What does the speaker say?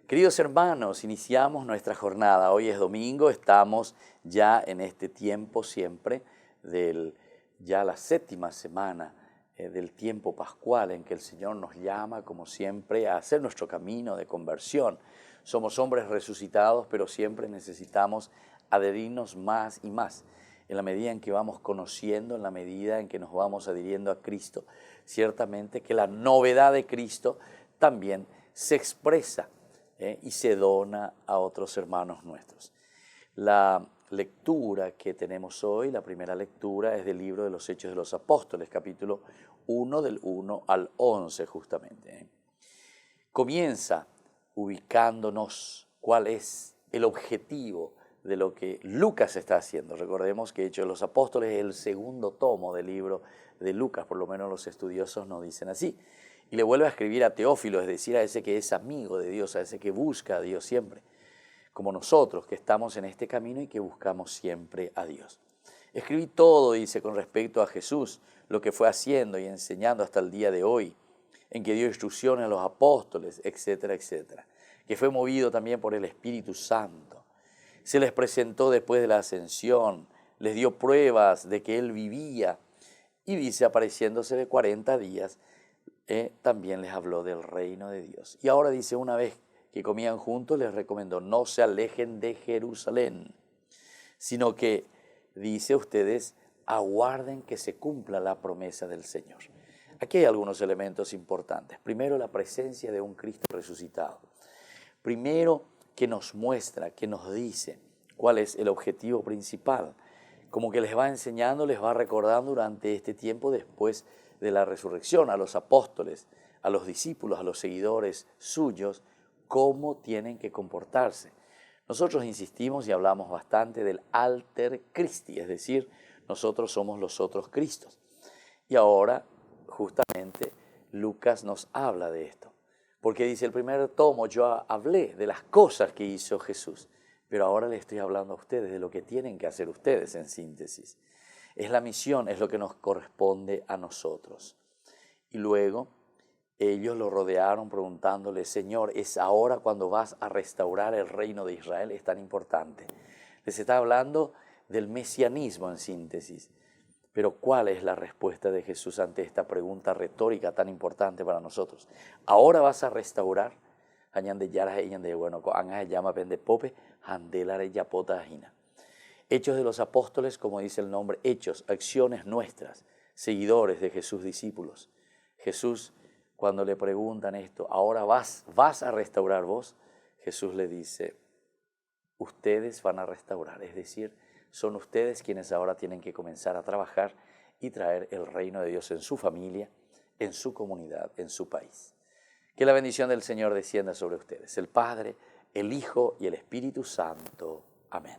Queridos hermanos, iniciamos nuestra jornada. Hoy es domingo, estamos ya en este tiempo siempre ya la séptima semana del tiempo pascual en que el Señor nos llama, como siempre, a hacer nuestro camino de conversión. Somos hombres resucitados, pero siempre necesitamos adherirnos más y más. En la medida en que vamos conociendo, en la medida en que nos vamos adhiriendo a Cristo, ciertamente que la novedad de Cristo también se expresa y se dona a otros hermanos nuestros. La lectura que tenemos hoy, la primera lectura, es del libro de los Hechos de los Apóstoles, capítulo 1, del 1 al 11 justamente. Comienza ubicándonos cuál es el objetivo de lo que Lucas está haciendo. Recordemos que Hechos de los Apóstoles es el segundo tomo del libro de Lucas, por lo menos los estudiosos nos dicen así. Y le vuelve a escribir a Teófilo, es decir, a ese que es amigo de Dios, a ese que busca a Dios siempre, como nosotros que estamos en este camino y que buscamos siempre a Dios. Escribí todo, dice, con respecto a Jesús, lo que fue haciendo y enseñando hasta el día de hoy, en que dio instrucciones a los apóstoles, etcétera, etcétera, que fue movido también por el Espíritu Santo. Se les presentó después de la ascensión, les dio pruebas de que Él vivía y dice, apareciéndose de 40 días, también les habló del reino de Dios. Y ahora dice, una vez que comían juntos, les recomendó, no se alejen de Jerusalén, sino que, dice, ustedes aguarden que se cumpla la promesa del Señor. Aquí hay algunos elementos importantes. Primero, la presencia de un Cristo resucitado. Primero, que nos muestra, que nos dice cuál es el objetivo principal. Como que les va enseñando, les va recordando durante este tiempo después de la resurrección a los apóstoles, a los discípulos, a los seguidores suyos, cómo tienen que comportarse. Nosotros insistimos y hablamos bastante del alter Christi, es decir, nosotros somos los otros Cristos. Y ahora, justamente, Lucas nos habla de esto, porque dice el primer tomo, yo hablé de las cosas que hizo Jesús, pero ahora le estoy hablando a ustedes de lo que tienen que hacer ustedes en síntesis. Es la misión, es lo que nos corresponde a nosotros. Y luego ellos lo rodearon preguntándole, Señor, ¿es ahora cuando vas a restaurar el reino de Israel? Es tan importante. Les está hablando del mesianismo en síntesis. Pero ¿cuál es la respuesta de Jesús ante esta pregunta retórica tan importante para nosotros? ¿Ahora vas a restaurar? Hechos de los Apóstoles, como dice el nombre, hechos, acciones nuestras, seguidores de Jesús, discípulos. Jesús, cuando le preguntan esto, ¿ahora vas a restaurar vos? Jesús le dice, ustedes van a restaurar, es decir, son ustedes quienes ahora tienen que comenzar a trabajar y traer el reino de Dios en su familia, en su comunidad, en su país. Que la bendición del Señor descienda sobre ustedes, el Padre, el Hijo y el Espíritu Santo. Amén.